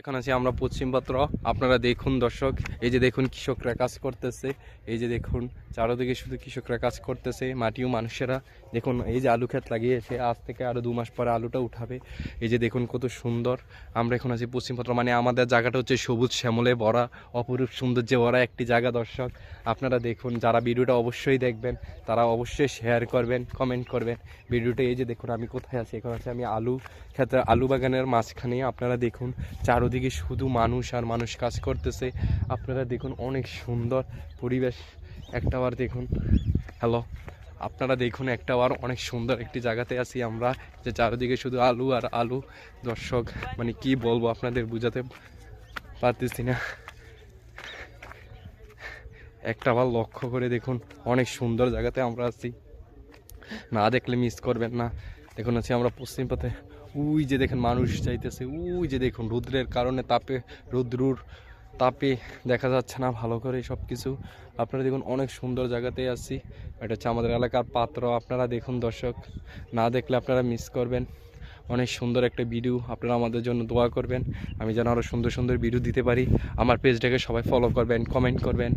এখন আছি আমরা পশ্চিমপাত্র। আপনারা দেখুন দর্শক, এই যে দেখুন কৃষকরা কাজ করতেছে, এই যে দেখুন চারদিকে শুধু কৃষকরা কাজ করতেছে, মাটিও মানুষেরা দেখুন এই যে আলু ক্ষেত লাগিয়েছে, আজ থেকে আরও 2 মাস পরে আলুটা উঠাবে। এই যে দেখুন কত সুন্দর। আমরা এখন আছি পশ্চিমপাত্র, মানে আমাদের জায়গাটা হচ্ছে সবুজ শ্যামলে ভরা, অপরূপ সৌন্দর্যে ভরা একটি জায়গা। দর্শক আপনারা দেখুন, যারা ভিডিওটা অবশ্যই দেখবেন তারা অবশ্যই শেয়ার করবেন, কমেন্ট করবেন ভিডিওটা। এই যে দেখুন আমি কোথায় আছি, এখন আছি আমি আলু ক্ষেত্রে, আলু বাগানের মাঝখানে। আপনারা দেখুন চারদিকে শুধু মানুষ আর মানুষ কাজ করতেছে। আপনারা দেখুন অনেক সুন্দর পরিবেশ। একটা বার দেখুন, হ্যালো, আপনারা দেখুন একটা বার অনেক সুন্দর একটি জায়গাতে আছি আমরা, যে চারদিকে শুধু আলু আর আলু। দর্শক মানে কি বলবো, আপনাদের বুঝাতে পারতেছি না। একটা বার লক্ষ্য করে দেখুন, অনেক সুন্দর জায়গাতে আমরা আছি, না দেখলে মিস করবেন না। দেখুন আছি আমরা পশ্চিম পথে, ওই যে দেখেন মানুষ চাইতেছে, ওই যে দেখুন রৌদ্রের কারণে রৌদ্রুর তাপে দেখা যাচ্ছে না ভালো করে সব কিছু। আপনারা দেখুন অনেক সুন্দর জায়গাতেই আছি। এটা হচ্ছে আমাদের এলাকার পাত্র। আপনারা দেখুন দর্শক, না দেখলে আপনারা মিস করবেন। অনেক সুন্দর একটা ভিডিও, আপনারা আমাদের জন্য দোয়া করবেন, আমি যেন আরও সুন্দর সুন্দর ভিডিও দিতে পারি। আমার পেজটাকে সবাই ফলো করবেন, কমেন্ট করবেন,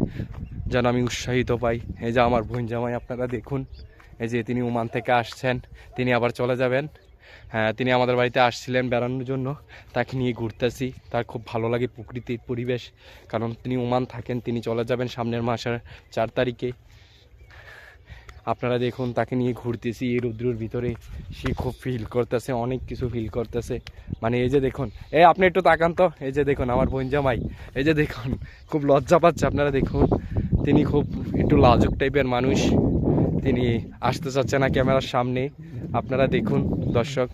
যেন আমি উৎসাহিত পাই। এই যে আমার বোন জামাই, আপনারা দেখুন, এই যে তিনি ওমান থেকে আসছেন, তিনি আবার চলে যাবেন। হ্যাঁ, তিনি আমাদের বাড়িতে আসছিলেন বেড়ানোর জন্য, তাকে নিয়ে ঘুরতেছি। তার খুব ভালো লাগে প্রকৃতির পরিবেশ, কারণ তিনি ওমান থাকেন, তিনি চলে যাবেন সামনের মাসের 4 তারিখে। আপনারা দেখুন তাকে নিয়ে ঘুরতেছি এই রৌদ্রের ভিতরে, সে খুব ফিল করতেছে, অনেক কিছু ফিল করতেছে। মানে এই যে দেখুন, আপনি একটু তাকান তো, এই যে দেখুন আমার বোন জামাই, এই যে দেখুন খুব লজ্জা পাচ্ছে। আপনারা দেখুন, তিনি খুব একটু লাজুক টাইপের মানুষ, তিনি আসতে চাচ্ছে না ক্যামেরার সামনে। আপনারা দেখুন দর্শক।